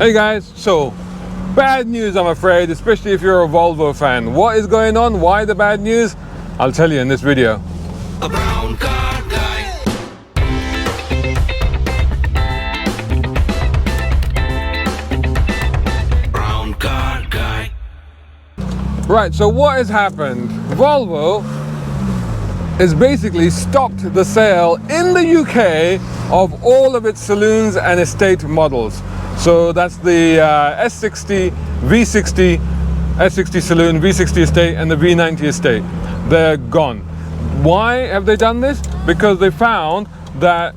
Hey guys, so bad news I'm afraid, especially if you're a Volvo fan. What is going on? Why the bad news? I'll tell you in this video. A brown car guy. Brown car guy. Right, so what has happened? Volvo has basically stopped the sale in the UK of all of its saloons and estate models. So that's the S60, V60, S60 Saloon, V60 Estate and the V90 Estate. They're gone. Why have they done this? Because they found that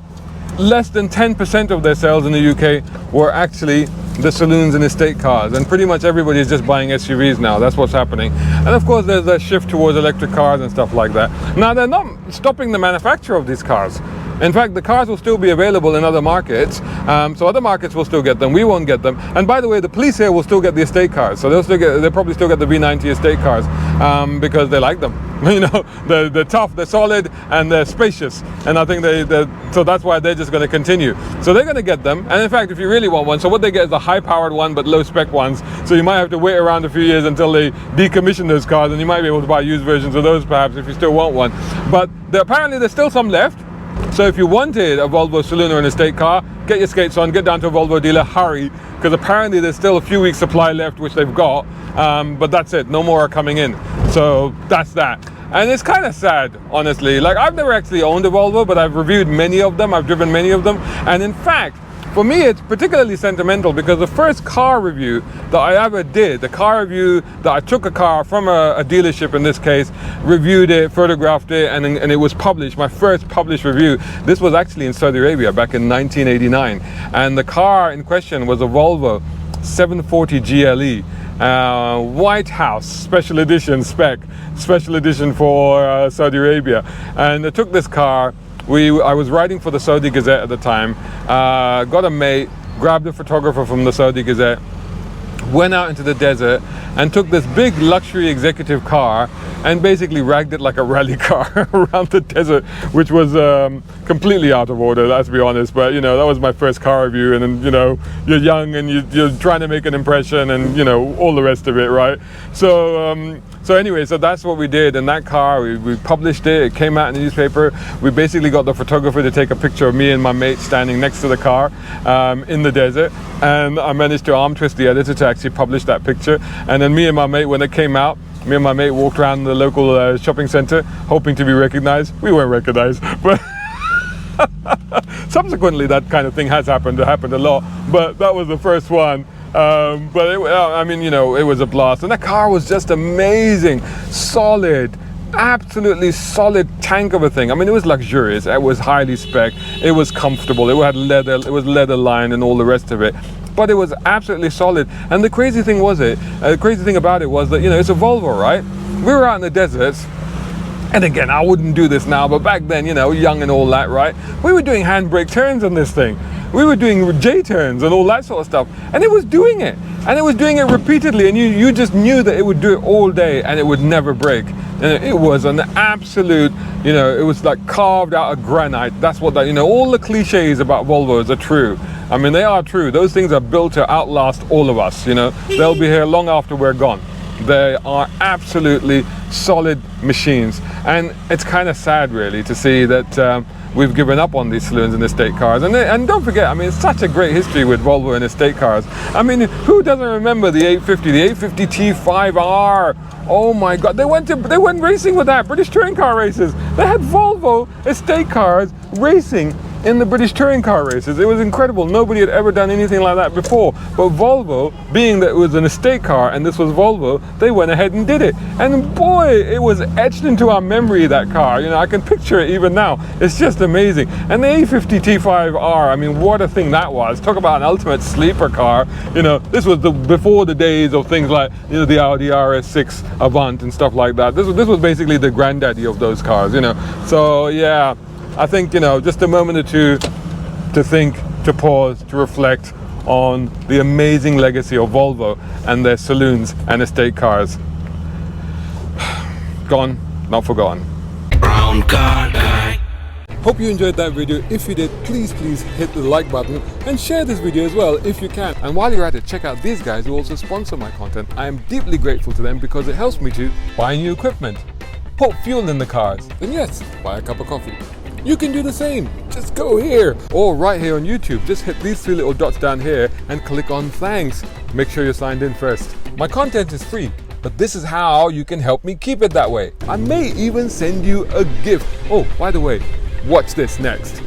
less than 10% of their sales in the UK were actually the saloons and estate cars, and pretty much everybody is just buying SUVs now. That's what's happening. And of course there's a shift towards electric cars and stuff like that. Now they're not stopping the manufacture of these cars. In fact, the cars will still be available in other markets, so other markets will still get them. We won't get them. And by the way, the police here will still get the estate cars, so they'll probably still get the V90 estate cars because they like them. You know, they're tough, they're solid, and they're spacious. And I think so that's why they're just going to continue. So they're going to get them. And in fact, if you really want one, so what they get is the high-powered one, but low-spec ones. So you might have to wait around a few years until they decommission those cars, and you might be able to buy used versions of those perhaps if you still want one. But apparently there's still some left. So if you wanted a Volvo Saloon or an estate car, get your skates on, get down to a Volvo dealer, hurry, because apparently there's still a few weeks supply left, which they've got, but that's it, no more are coming in. So that's that. And it's kind of sad, honestly. Like, I've never actually owned a Volvo, but I've reviewed many of them, I've driven many of them, and in fact, for me, it's particularly sentimental because the first car review that I ever did, the car review that I took a car from a dealership in this case, reviewed it, photographed it, and it was published, my first published review. This was actually in Saudi Arabia back in 1989. And the car in question was a Volvo 740 GLE. White House special edition spec, special edition for Saudi Arabia. And I took this car. I was writing for the Saudi Gazette at the time, got a mate, grabbed a photographer from the Saudi Gazette, went out into the desert and took this big luxury executive car and basically ragged it like a rally car around the desert, which was completely out of order, let's be honest. But you know, that was my first car review, and then, you know, you're young and you're trying to make an impression, and you know, all the rest of it, right? So anyway, so that's what we did in that car. We published it, it came out in the newspaper. We basically got the photographer to take a picture of me and my mate standing next to the car in the desert, and I managed to arm twist the editor to actually publish that picture. And then me and my mate, when it came out, me and my mate walked around the local shopping center hoping to be recognized. We weren't recognized, but subsequently that kind of thing has happened. It happened a lot, but that was the first one. I mean, you know, it was a blast, and that car was just amazing, solid, absolutely solid tank of a thing. I mean, it was luxurious, it was highly spec, it was comfortable, it had leather, it was leather lined and all the rest of it. But it was absolutely solid. And the crazy thing about it was that, you know, it's a Volvo, right? We were out in the deserts, and again, I wouldn't do this now, but back then, you know, young and all that, right? We were doing handbrake turns on this thing. We were doing J-turns and all that sort of stuff. And it was doing it. And it was doing it repeatedly. And you just knew that it would do it all day and it would never break. And it was an absolute, you know, it was like carved out of granite. That's what that, you know, all the cliches about Volvos are true. I mean, they are true. Those things are built to outlast all of us, you know. They'll be here long after we're gone. They are absolutely solid machines. And it's kind of sad, really, to see that we've given up on these saloons and estate cars. And don't forget, I mean, it's such a great history with Volvo and estate cars. I mean, who doesn't remember the 850, the 850 T5R? Oh my God, they went racing with that, British touring car races. They had Volvo estate cars racing in the British touring car races. It was incredible. Nobody had ever done anything like that before. But Volvo, being that it was an estate car and this was Volvo, they went ahead and did it. And boy, it was etched into our memory, that car. You know, I can picture it even now. It's just amazing. And the A50 T5R, I mean, what a thing that was. Talk about an ultimate sleeper car. You know, this was before the days of things like, you know, the Audi RS6 Avant and stuff like that. This was basically the granddaddy of those cars, you know. So yeah, I think, you know, just a moment or two to think, to pause, to reflect on the amazing legacy of Volvo and their saloons and estate cars. Gone, not forgotten. Brown car guy. Hope you enjoyed that video. If you did, please hit the like button and share this video as well if you can. And while you're at it, check out these guys who also sponsor my content. I am deeply grateful to them because it helps me to buy new equipment, put fuel in the cars, and yes, buy a cup of coffee. You can do the same. Just go here or right here on YouTube. Just hit these 3 little dots down here and click on thanks. Make sure you're signed in first. My content is free, but this is how you can help me keep it that way. I may even send you a gift. Oh, by the way, watch this next.